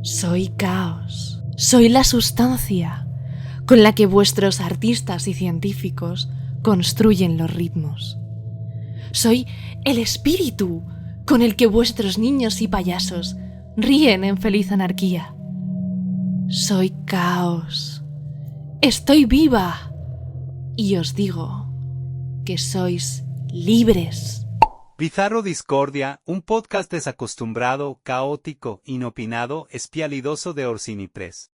Soy caos. Soy la sustancia con la que vuestros artistas y científicos construyen los ritmos. Soy el espíritu con el que vuestros niños y payasos ríen en feliz anarquía. Soy caos. Estoy viva. Y os digo que sois libres. Bizarro Discordia, un podcast desacostumbrado, caótico, inopinado, espialidoso de Orsini Press.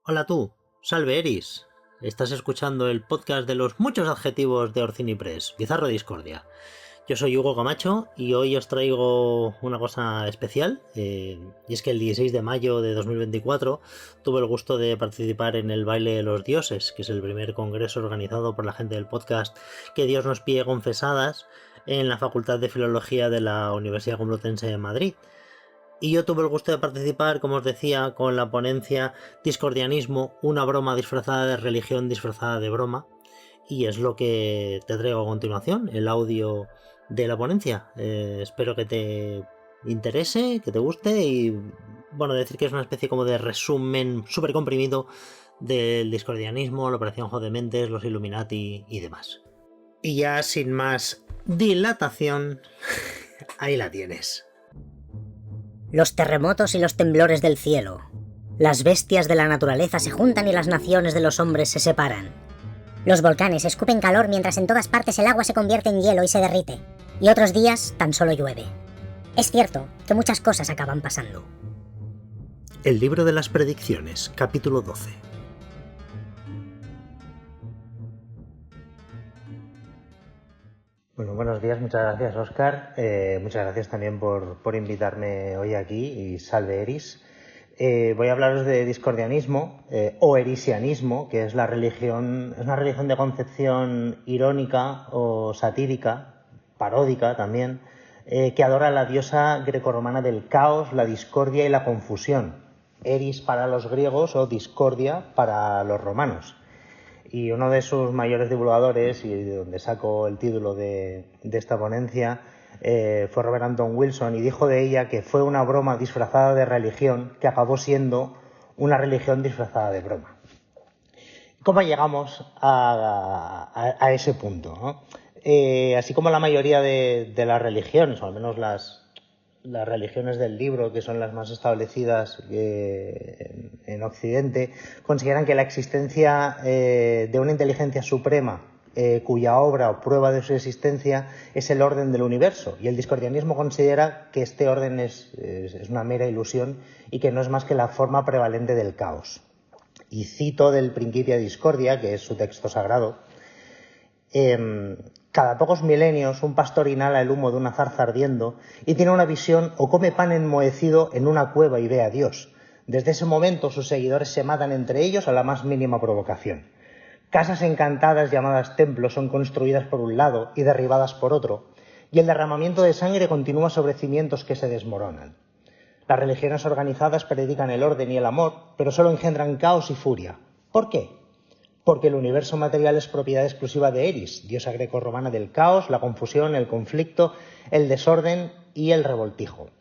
Hola tú, salve Eris. Estás escuchando el podcast de los muchos adjetivos de Orsini Press, Bizarro Discordia. Yo soy Hugo Camacho y hoy os traigo una cosa especial, y es que el 16 de mayo de 2024 tuve el gusto de participar en el Baile de los Dioses, que es el primer congreso organizado por la gente del podcast Que Dios nos pide confesadas en la Facultad de Filología de la Universidad Complutense de Madrid. Y yo tuve el gusto de participar, como os decía, con la ponencia Discordianismo, una broma disfrazada de religión disfrazada de broma. Y es lo que te traigo a continuación, el audio de la ponencia. Espero que te interese, que te guste y, bueno, decir que es una especie como de resumen súper comprimido del discordianismo, la operación Jodementes, los Illuminati y demás. Y ya sin más dilatación, ahí la tienes. Los terremotos y los temblores del cielo. Las bestias de la naturaleza se juntan y las naciones de los hombres se separan. Los volcanes escupen calor mientras en todas partes el agua se convierte en hielo y se derrite. Y otros días tan solo llueve. Es cierto que muchas cosas acaban pasando. El libro de las predicciones, capítulo 12. Bueno, buenos días, muchas gracias Óscar. Muchas gracias también por invitarme hoy aquí y salve Eris. Voy a hablaros de discordianismo o erisianismo, que es una religión de concepción irónica o satírica, paródica también, que adora a la diosa grecorromana del caos, la discordia y la confusión. Eris para los griegos o discordia para los romanos. Y uno de sus mayores divulgadores, y de donde saco el título de esta ponencia, fue Robert Anton Wilson, y dijo de ella que fue una broma disfrazada de religión que acabó siendo una religión disfrazada de broma. ¿Cómo llegamos a ese punto, ¿no? Así como la mayoría de las religiones, o al menos las religiones del libro, que son las más establecidas en Occidente, consideran que la existencia de una inteligencia suprema cuya obra o prueba de su existencia es el orden del universo, y el discordianismo considera que este orden es una mera ilusión y que no es más que la forma prevalente del caos. Y cito del Principia Discordia, que es su texto sagrado: cada pocos milenios un pastor inhala el humo de una zarza ardiendo y tiene una visión o come pan enmohecido en una cueva y ve a Dios. Desde ese momento sus seguidores se matan entre ellos a la más mínima provocación. Casas encantadas llamadas templos son construidas por un lado y derribadas por otro, y el derramamiento de sangre continúa sobre cimientos que se desmoronan. Las religiones organizadas predican el orden y el amor, pero solo engendran caos y furia. ¿Por qué? Porque el universo material es propiedad exclusiva de Eris, diosa grecorromana del caos, la confusión, el conflicto, el desorden y el revoltijo.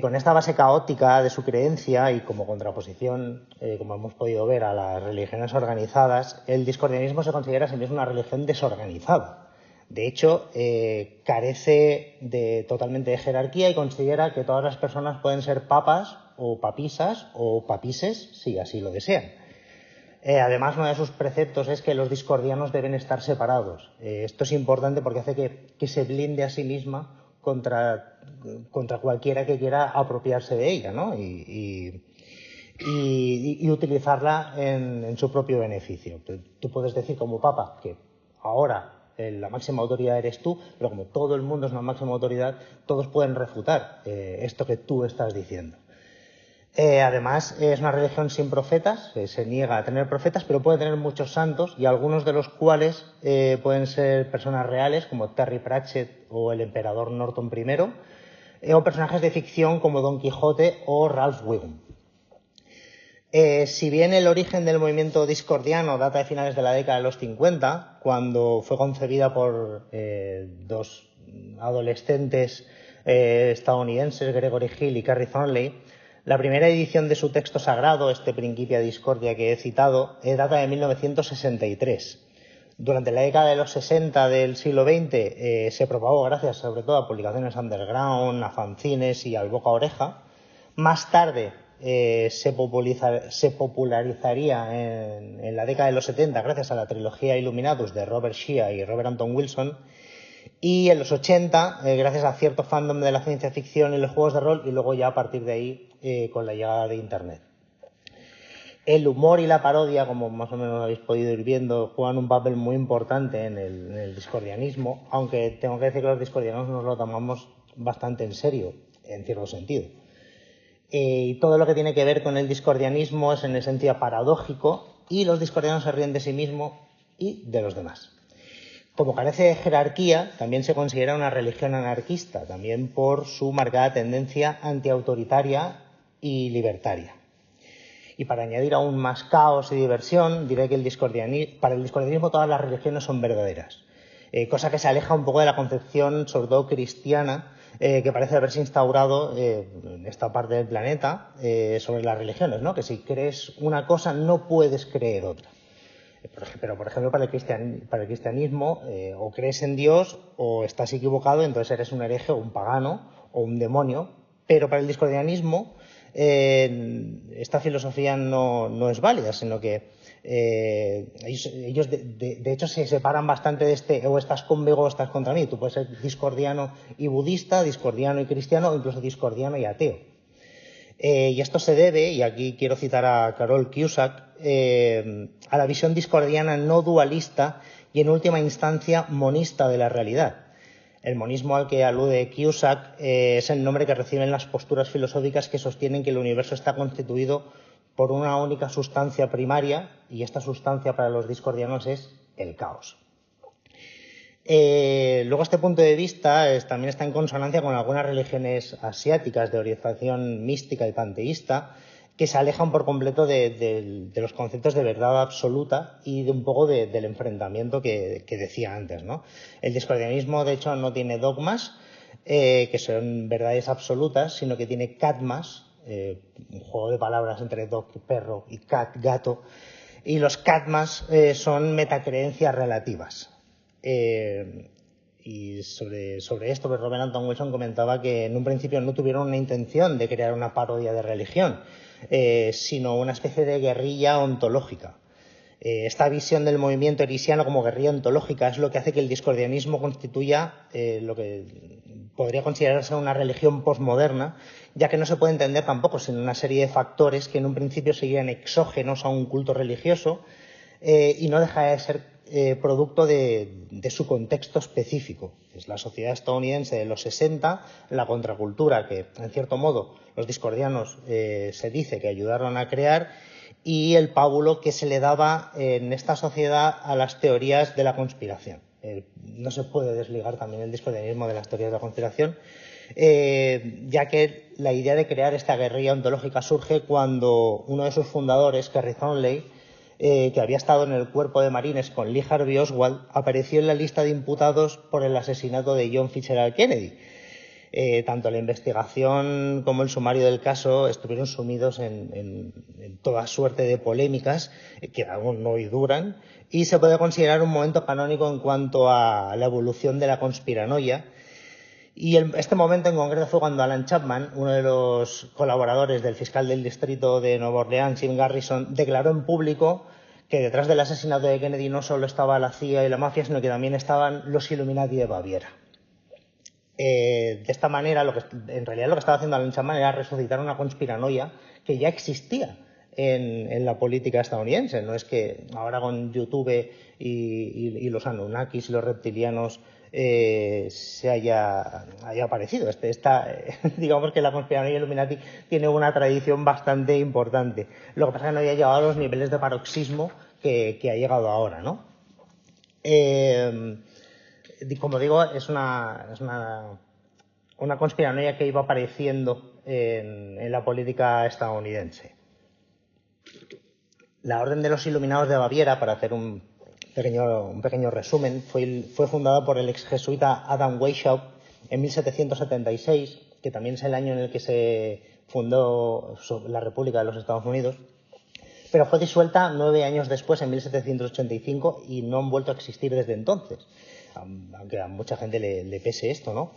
Con esta base caótica de su creencia y como contraposición, como hemos podido ver, a las religiones organizadas, el discordianismo se considera a sí mismo una religión desorganizada. De hecho, carece totalmente de jerarquía y considera que todas las personas pueden ser papas o papisas o papises si así lo desean. Además, uno de sus preceptos es que los discordianos deben estar separados. Esto es importante porque hace que se blinde a sí misma contra cualquiera que quiera apropiarse de ella, ¿no? y utilizarla en su propio beneficio. Tú puedes decir como papa que ahora la máxima autoridad eres tú, pero como todo el mundo es una máxima autoridad, todos pueden refutar esto que tú estás diciendo. Además, es una religión sin profetas, se niega a tener profetas, pero puede tener muchos santos, y algunos de los cuales pueden ser personas reales, como Terry Pratchett o el emperador Norton I, o personajes de ficción como Don Quijote o Ralph Wiggum. Si bien el origen del movimiento discordiano data de finales de la década de los 50, cuando fue concebida por dos adolescentes estadounidenses, Gregory Hill y Carrie Thornley. La primera edición de su texto sagrado, este Principia Discordia que he citado, data de 1963. Durante la década de los 60 del siglo XX se propagó gracias sobre todo a publicaciones underground, a fanzines y al boca a oreja. Más tarde se popularizaría en la década de los 70 gracias a la trilogía Illuminatus de Robert Shea y Robert Anton Wilson. Y en los 80, gracias a cierto fandom de la ciencia ficción y los juegos de rol, y luego ya a partir de ahí con la llegada de Internet. El humor y la parodia, como más o menos habéis podido ir viendo, juegan un papel muy importante en el discordianismo, aunque tengo que decir que los discordianos nos lo tomamos bastante en serio, en cierto sentido. Y todo lo que tiene que ver con el discordianismo es en esencia paradójico, y los discordianos se ríen de sí mismos y de los demás. Como carece de jerarquía, también se considera una religión anarquista, también por su marcada tendencia antiautoritaria y libertaria. Y para añadir aún más caos y diversión, diré que para el discordianismo todas las religiones son verdaderas, cosa que se aleja un poco de la concepción, sobre todo cristiana, que parece haberse instaurado en esta parte del planeta sobre las religiones, ¿no? Que si crees una cosa no puedes creer otra. Pero, por ejemplo, para el cristianismo, o crees en Dios o estás equivocado, entonces eres un hereje o un pagano o un demonio. Pero para el discordianismo esta filosofía no es válida, sino que ellos de hecho se separan bastante de o estás conmigo o estás contra mí. Tú puedes ser discordiano y budista, discordiano y cristiano, o incluso discordiano y ateo. Y esto se debe, y aquí quiero citar a Carol Cusack, a la visión discordiana no dualista y en última instancia monista de la realidad. El monismo al que alude Cusack es el nombre que reciben las posturas filosóficas que sostienen que el universo está constituido por una única sustancia primaria, y esta sustancia para los discordianos es el caos. Luego este punto de vista también está en consonancia con algunas religiones asiáticas de orientación mística y panteísta, que se alejan por completo de los conceptos de verdad absoluta y de un poco del enfrentamiento que decía antes, ¿no? El discordianismo, de hecho, no tiene dogmas, que son verdades absolutas, sino que tiene catmas, un juego de palabras entre dog, perro, y cat, gato, y los catmas son metacreencias relativas. Y sobre esto, pues Robert Anton Wilson comentaba que en un principio no tuvieron una intención de crear una parodia de religión, sino una especie de guerrilla ontológica. Esta visión del movimiento erisiano como guerrilla ontológica es lo que hace que el discordianismo constituya lo que podría considerarse una religión posmoderna, ya que no se puede entender tampoco sin una serie de factores que en un principio serían exógenos a un culto religioso, y no deja de ser producto de su contexto específico. Es la sociedad estadounidense de los 60, la contracultura que, en cierto modo, los discordianos se dice que ayudaron a crear, y el pábulo que se le daba en esta sociedad a las teorías de la conspiración. No se puede desligar también el discordianismo de las teorías de la conspiración, ya que la idea de crear esta guerrilla ontológica surge cuando uno de sus fundadores, Carrie Thornley, que había estado en el cuerpo de marines con Lee Harvey Oswald, apareció en la lista de imputados por el asesinato de John Fitzgerald Kennedy. Tanto la investigación como el sumario del caso estuvieron sumidos en toda suerte de polémicas que aún hoy duran, y se puede considerar un momento canónico en cuanto a la evolución de la conspiranoia. Y este momento en concreto fue cuando Alan Chapman, uno de los colaboradores del fiscal del distrito de Nueva Orleans, Jim Garrison, declaró en público que detrás del asesinato de Kennedy no solo estaba la CIA y la mafia, sino que también estaban los Illuminati de Baviera. De esta manera, en realidad lo que estaba haciendo Alan Chapman era resucitar una conspiranoia que ya existía en la política estadounidense. No es que ahora con YouTube y los Anunnakis y los reptilianos se haya aparecido. Digamos que la conspiranoia Illuminati tiene una tradición bastante importante. Lo que pasa es que no había llegado a los niveles de paroxismo que ha llegado ahora, ¿no? Como digo, es una conspiranoia que iba apareciendo en la política estadounidense. La Orden de los Iluminados de Baviera, para hacer un pequeño resumen, fue fundada por el ex jesuita Adam Weishaupt en 1776, que también es el año en el que se fundó la República de los Estados Unidos, pero fue disuelta 9 años después, en 1785, y no han vuelto a existir desde entonces, aunque a mucha gente le pese esto, ¿no?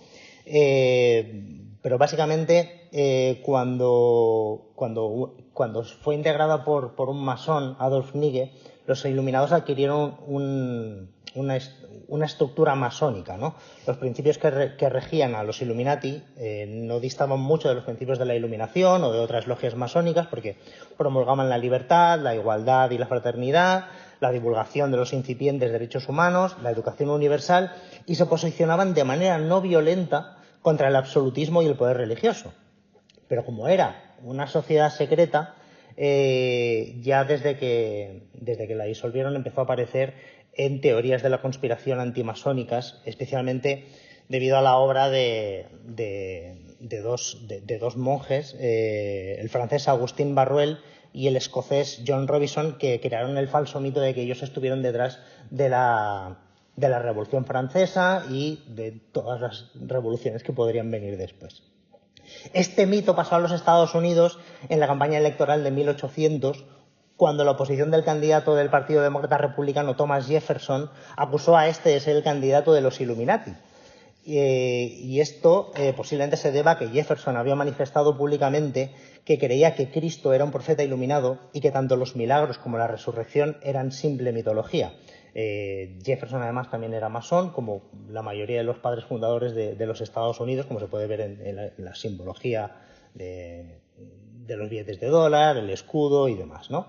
Pero básicamente cuando fue integrada por un masón, Adolf Nigge, los iluminados adquirieron una estructura masónica, ¿no? Los principios que regían a los Illuminati no distaban mucho de los principios de la Iluminación o de otras logias masónicas, porque promulgaban la libertad, la igualdad y la fraternidad, la divulgación de los incipientes derechos humanos, la educación universal, y se posicionaban de manera no violenta contra el absolutismo y el poder religioso. Pero como era una sociedad secreta, ya desde que la disolvieron empezó a aparecer en teorías de la conspiración antimasónicas, especialmente debido a la obra de dos monjes, el francés Agustín Barruel y el escocés John Robison, que crearon el falso mito de que ellos estuvieron detrás de la Revolución Francesa y de todas las revoluciones que podrían venir después. Este mito pasó a los Estados Unidos en la campaña electoral de 1800, cuando la oposición del candidato del Partido Demócrata Republicano, Thomas Jefferson, acusó a este de ser el candidato de los Illuminati. Y esto posiblemente se deba a que Jefferson había manifestado públicamente que creía que Cristo era un profeta iluminado y que tanto los milagros como la resurrección eran simple mitología. Jefferson además también era masón, como la mayoría de los padres fundadores de los Estados Unidos, como se puede ver en la simbología de los billetes de dólar, el escudo y demás, ¿no?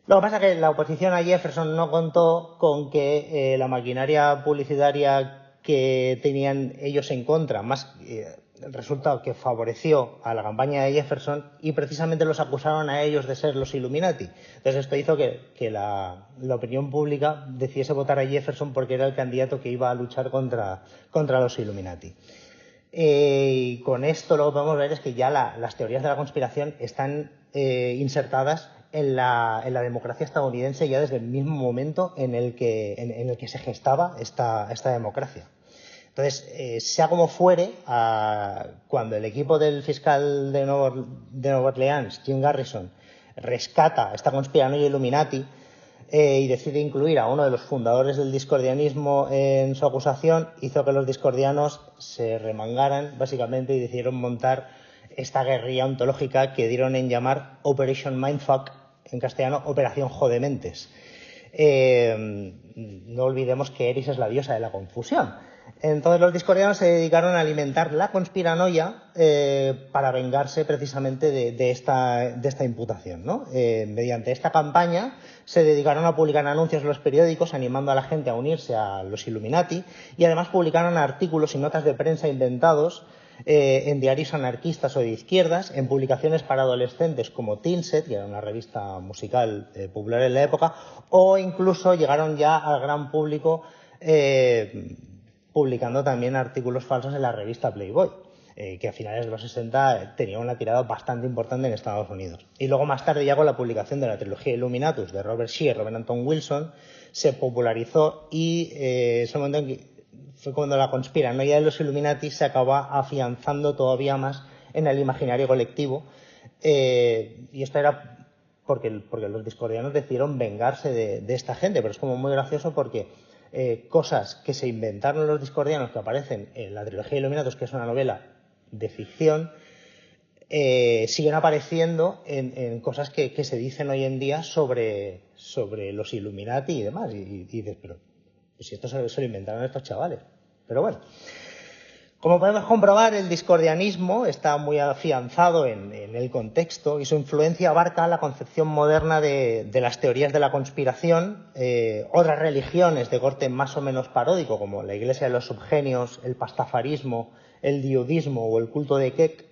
Lo que pasa es que la oposición a Jefferson no contó con que la maquinaria publicitaria que tenían ellos en contra, más el resultado que favoreció a la campaña de Jefferson, y precisamente los acusaron a ellos de ser los Illuminati. Entonces esto hizo que la opinión pública decidiese votar a Jefferson porque era el candidato que iba a luchar contra los Illuminati. Y con esto lo que podemos ver es que ya las teorías de la conspiración están insertadas en la democracia estadounidense ya desde el mismo momento en el que se gestaba esta democracia. Entonces, sea como fuere, cuando el equipo del fiscal de Nueva Orleans, Jim Garrison, rescata esta conspiranoia Illuminati y decide incluir a uno de los fundadores del discordianismo en su acusación, hizo que los discordianos se remangaran básicamente y decidieron montar esta guerrilla ontológica que dieron en llamar Operation Mindfuck, en castellano Operación Jodementes. No olvidemos que Eris es la diosa de la confusión. Entonces los discordianos se dedicaron a alimentar la conspiranoia para vengarse precisamente de esta imputación, ¿no? Mediante esta campaña se dedicaron a publicar anuncios en los periódicos animando a la gente a unirse a los Illuminati, y además publicaron artículos y notas de prensa inventados en diarios anarquistas o de izquierdas, en publicaciones para adolescentes como Teen Set, que era una revista musical popular en la época, o incluso llegaron ya al gran público publicando también artículos falsos en la revista Playboy, que a finales de los 60 tenía una tirada bastante importante en Estados Unidos. Y luego más tarde, ya con la publicación de la trilogía Illuminatus de Robert Shea y Robert Anton Wilson, se popularizó y ese momento en que fue cuando la conspiranoia de los Illuminati se acaba afianzando todavía más en el imaginario colectivo, y esto era porque los discordianos decidieron vengarse de esta gente, pero es como muy gracioso porque cosas que se inventaron los discordianos, que aparecen en la trilogía Illuminatus, que es una novela de ficción, siguen apareciendo en cosas que se dicen hoy en día sobre los Illuminati y demás, y dices, pero si esto se lo inventaron estos chavales. Pero bueno, como podemos comprobar, el discordianismo está muy afianzado en el contexto y su influencia abarca la concepción moderna de las teorías de la conspiración, otras religiones de corte más o menos paródico, como la Iglesia de los Subgenios, el pastafarismo, el diudismo o el culto de Kek,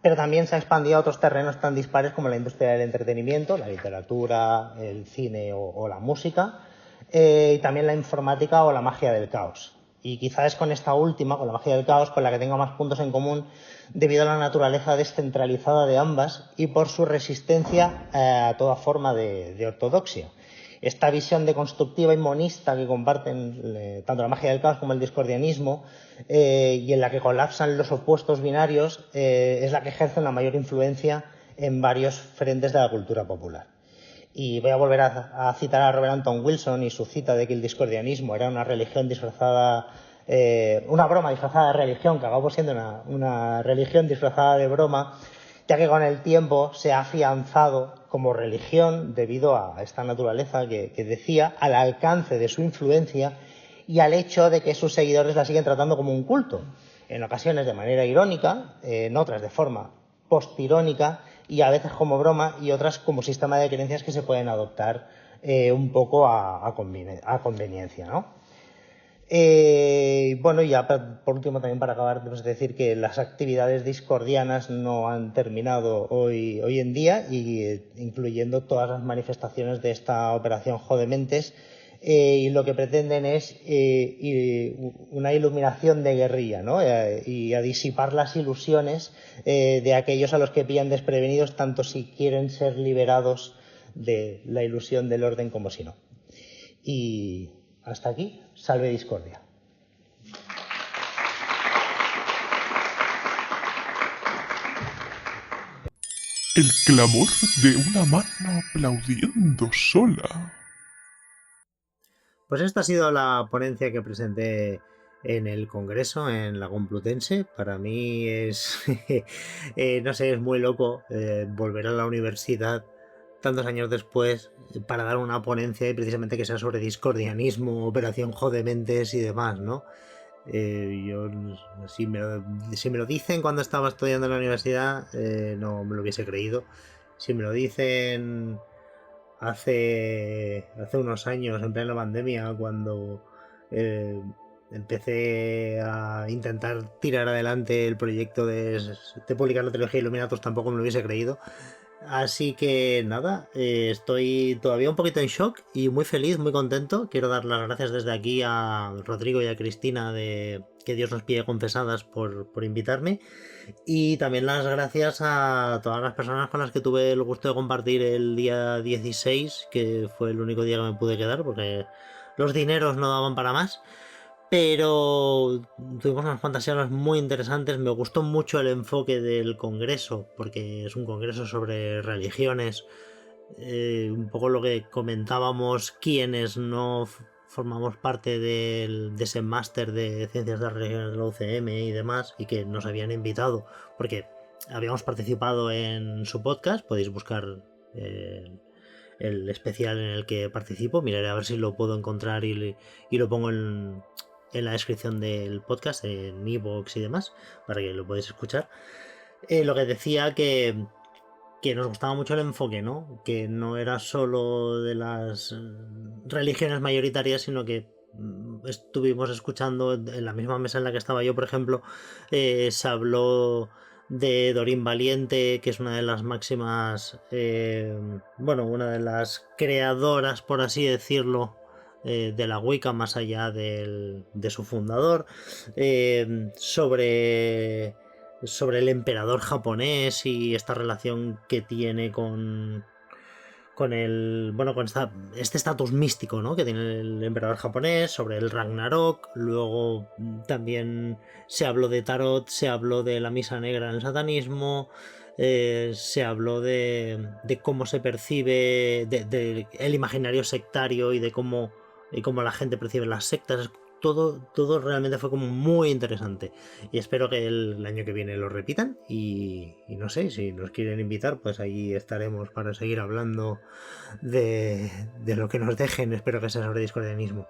pero también se ha expandido a otros terrenos tan dispares como la industria del entretenimiento, la literatura, el cine o la música, y también la informática o la magia del caos. Y quizás es con esta última, con la magia del caos, con la que tengo más puntos en común debido a la naturaleza descentralizada de ambas y por su resistencia a toda forma de ortodoxia. Esta visión deconstructiva y monista que comparten tanto la magia del caos como el discordianismo, y en la que colapsan los opuestos binarios, es la que ejerce una mayor influencia en varios frentes de la cultura popular. Y voy a volver a citar a Robert Anton Wilson y su cita de que el discordianismo era una religión disfrazada, una broma disfrazada de religión, que acabó siendo una religión disfrazada de broma, ya que con el tiempo se ha afianzado como religión debido a esta naturaleza que decía, al alcance de su influencia y al hecho de que sus seguidores la siguen tratando como un culto, en ocasiones de manera irónica, en otras de forma postirónica y a veces como broma y otras como sistema de creencias que se pueden adoptar un poco a conveniencia, ¿no? Bueno, y ya por último también para acabar, debemos decir que las actividades discordianas no han terminado hoy en día, incluyendo todas las manifestaciones de esta operación Jodementes, y lo que pretenden es una iluminación de guerrilla, ¿no? Y a disipar las ilusiones de aquellos a los que pillan desprevenidos, tanto si quieren ser liberados de la ilusión del orden como si no. Y hasta aquí, salve discordia. El clamor de una mano aplaudiendo sola. Pues esta ha sido la ponencia que presenté en el Congreso, en la Complutense. Para mí es, no sé, es muy loco volver a la universidad tantos años después para dar una ponencia y precisamente que sea sobre discordianismo, operación Jodementes y demás, ¿no? Yo, si me lo dicen cuando estaba estudiando en la universidad, no me lo hubiese creído. Si me lo dicen hace unos años, en plena pandemia, cuando empecé a intentar tirar adelante el proyecto de publicar la trilogía Illuminatus, tampoco me lo hubiese creído. Así que nada, estoy todavía un poquito en shock y muy feliz, muy contento. Quiero dar las gracias desde aquí a Rodrigo y a Cristina de Que Dios nos pille confesadas por invitarme. Y también las gracias a todas las personas con las que tuve el gusto de compartir el día 16, que fue el único día que me pude quedar porque los dineros no daban para más. Pero tuvimos unas fantasías muy interesantes. Me gustó mucho el enfoque del congreso, porque es un congreso sobre religiones. Un poco lo que comentábamos quienes no formamos parte de ese máster de ciencias de las religiones de la UCM y demás, y que nos habían invitado, porque habíamos participado en su podcast. Podéis buscar el especial en el que participo. Miraré a ver si lo puedo encontrar y lo pongo en la descripción del podcast, en iVoox y demás, para que lo podáis escuchar. Lo que decía que nos gustaba mucho el enfoque, ¿no? Que no era solo de las religiones mayoritarias, sino que estuvimos escuchando en la misma mesa en la que estaba yo, por ejemplo, se habló de Doreen Valiente, que es una de las máximas, una de las creadoras, por así decirlo, de la Wicca, más allá de su fundador, sobre el emperador japonés y esta relación que tiene con este estatus místico, ¿no?, que tiene el emperador japonés, sobre el Ragnarok. Luego también se habló de tarot, se habló de la misa negra en el satanismo, se habló de cómo se percibe el imaginario sectario y de cómo la gente percibe las sectas. Todo realmente fue como muy interesante, y espero que el año que viene lo repitan, y no sé, si nos quieren invitar, pues ahí estaremos para seguir hablando de lo que nos dejen. Espero que sea sobre discordianismo.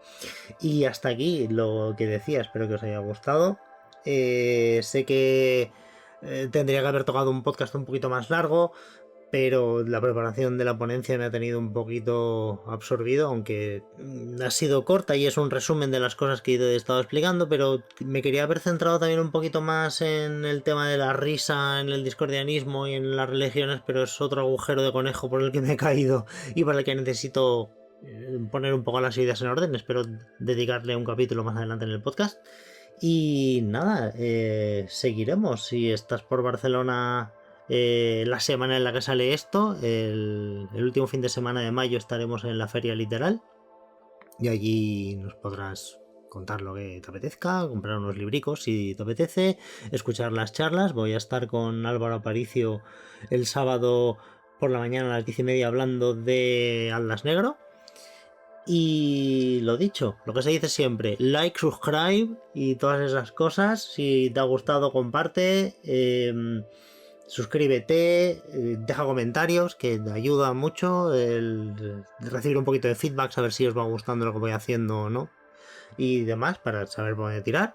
Y hasta aquí lo que decía, espero que os haya gustado. Sé que tendría que haber tocado un podcast un poquito más largo, pero la preparación de la ponencia me ha tenido un poquito absorbido, aunque ha sido corta y es un resumen de las cosas que he estado explicando. Pero me quería haber centrado también un poquito más en el tema de la risa, en el discordianismo y en las religiones, pero es otro agujero de conejo por el que me he caído y para el que necesito poner un poco las ideas en orden. Espero dedicarle un capítulo más adelante en el podcast. Y nada, seguiremos. Si estás por Barcelona la semana en la que sale esto, el último fin de semana de mayo, estaremos en la Feria Literal y allí nos podrás contar lo que te apetezca, comprar unos libricos si te apetece, escuchar las charlas. Voy a estar con Álvaro Aparicio el sábado por la mañana a las 10:30 hablando de Atlas Negro. Y lo dicho, lo que se dice siempre, like, subscribe y todas esas cosas. Si te ha gustado, comparte, suscríbete, deja comentarios, que te ayuda mucho el recibir un poquito de feedback, saber si os va gustando lo que voy haciendo o no, y demás, para saber por dónde tirar.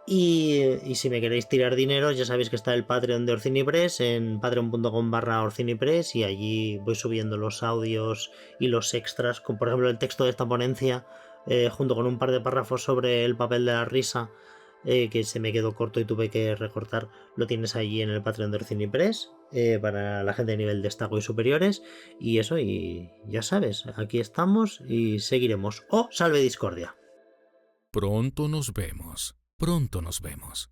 Y si me queréis tirar dinero, ya sabéis que está el Patreon de Orcinipress en patreon.com/Orcinipress, y allí voy subiendo los audios y los extras, con por ejemplo el texto de esta ponencia, junto con un par de párrafos sobre el papel de la risa, que se me quedó corto y tuve que recortar. Lo tienes allí en el Patreon de Orcinipress, para la gente de nivel destaco y superiores. Y eso, y ya sabes, aquí estamos y seguiremos. ¡Oh, salve Discordia! Pronto nos vemos. Pronto nos vemos.